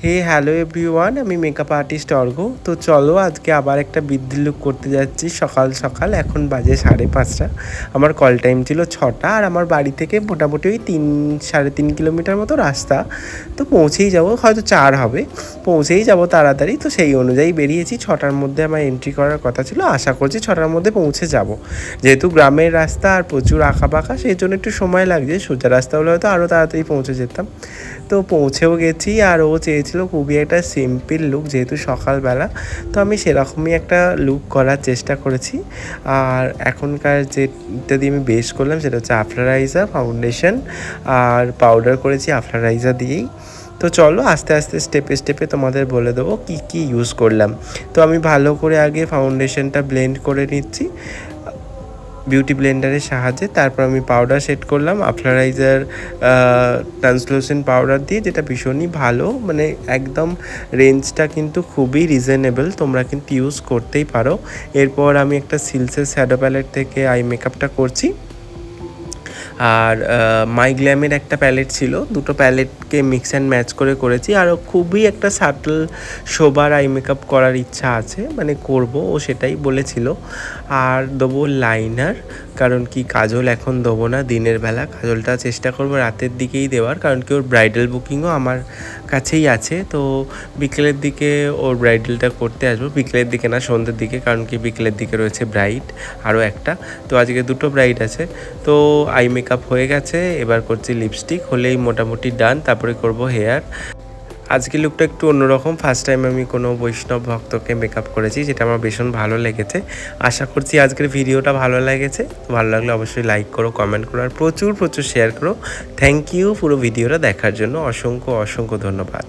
হে hello everyone, আমি makeup artist অর্ঘ্য। তো চলো আজকে আবার একটা বৃদ্ধি লুক করতে যাচ্ছি সকাল সকাল। এখন বাজে 5:30। আমার কল টাইম ছিল 6টা, আর আমার বাড়ি থেকে মোটামুটি ওই 3-3.5 কিলোমিটার মতো রাস্তা। তো পৌঁছেই যাব, হয়তো 4 হবে, পৌঁছেই যাব তাড়াতাড়ি। তো সেই অনুযায়ী বেরিয়েছি। 6টার মধ্যে আমার এন্ট্রি করার কথা ছিল, আশা করছি 6টার মধ্যে পৌঁছে যাব। যেহেতু গ্রামের রাস্তা আর প্রচুর আঁকাবাঁকা, সেই জন্য একটু সময় লাগছে। সোজা রাস্তা হলে হয়তো আরও তাড়াতাড়ি পৌঁছে যেতাম। তো পৌঁছেও গেছি, আর ও চেয়েছিল খুবই একটা সিম্পল লুক, যেহেতু সকালবেলা। তো আমি সেরকমই একটা লুক করার চেষ্টা করেছি। আর এখনকার যেটা দিয়ে আমি বেস করলাম সেটা হচ্ছে আফটারাইজার, ফাউন্ডেশন আর পাউডার করেছি আফটারাইজার দিয়েই। তো চলো আস্তে আস্তে স্টেপে স্টেপে তোমাদের বলে দেবো কী কী ইউজ করলাম। তো আমি ভালো করে আগে ফাউন্ডেশনটা ব্লেন্ড করে নিচ্ছি বিউটি ব্লেন্ডারের সাহায্যে। তারপর আমি পাউডার সেট করলাম আফটারাইজার ট্রান্সলুসেন্ট পাউডার দিয়ে, যেটা ভীষণই ভালো, মানে একদম রেঞ্জটা কিন্তু খুবই রিজনেবল, তোমরা কিন্তু ইউজ করতেই পারো। এরপর আমি একটা সিলসের শ্যাডো প্যালেট থেকে আই মেকআপটা করছি। আর মাই গ্ল্যামের একটা প্যালেট ছিল, দুটো প্যালেটকে মিক্স অ্যান্ড ম্যাচ করে করেছি। আরও খুবই একটা সাটল সোবার আই মেকআপ করার ইচ্ছা আছে, মানে করব, ও সেটাই বলেছিল। আর দেবো লাইনার, কারণ কি কাজল এখন দেবো না দিনের বেলা, কাজলটা চেষ্টা করবো রাতের দিকেই দেওয়ার, কারণ কি ওর ব্রাইডাল বুকিংও আমার কাছেই আছে। তো বিকেলের দিকে ওর ব্রাইডালটা করতে আসবো, বিকেলের দিকে না সন্ধ্যের দিকে, কারণ কি বিকেলের দিকে রয়েছে ব্রাইড আরও একটা। তো আজকে দুটো ব্রাইড আছে। তো আই মেকআপ হয়ে গেছে, এবার করছি লিপস্টিক, হলেই মোটামুটি ডান। তারপরে করব হেয়ার। আজকের লুকটা একটু অন্যরকম, ফার্স্ট টাইম আমি কোনো বৈষ্ণব ভক্তকে মেকআপ করেছি, যেটা আমার ভীষণ ভালো লেগেছে। আশা করছি আজকের ভিডিওটা ভালো লেগেছে। ভালো লাগলে অবশ্যই লাইক করো, কমেন্ট করো, আর প্রচুর প্রচুর শেয়ার করো। থ্যাংক ইউ পুরো ভিডিওটা দেখার জন্য, অসংখ্য অসংখ্য ধন্যবাদ।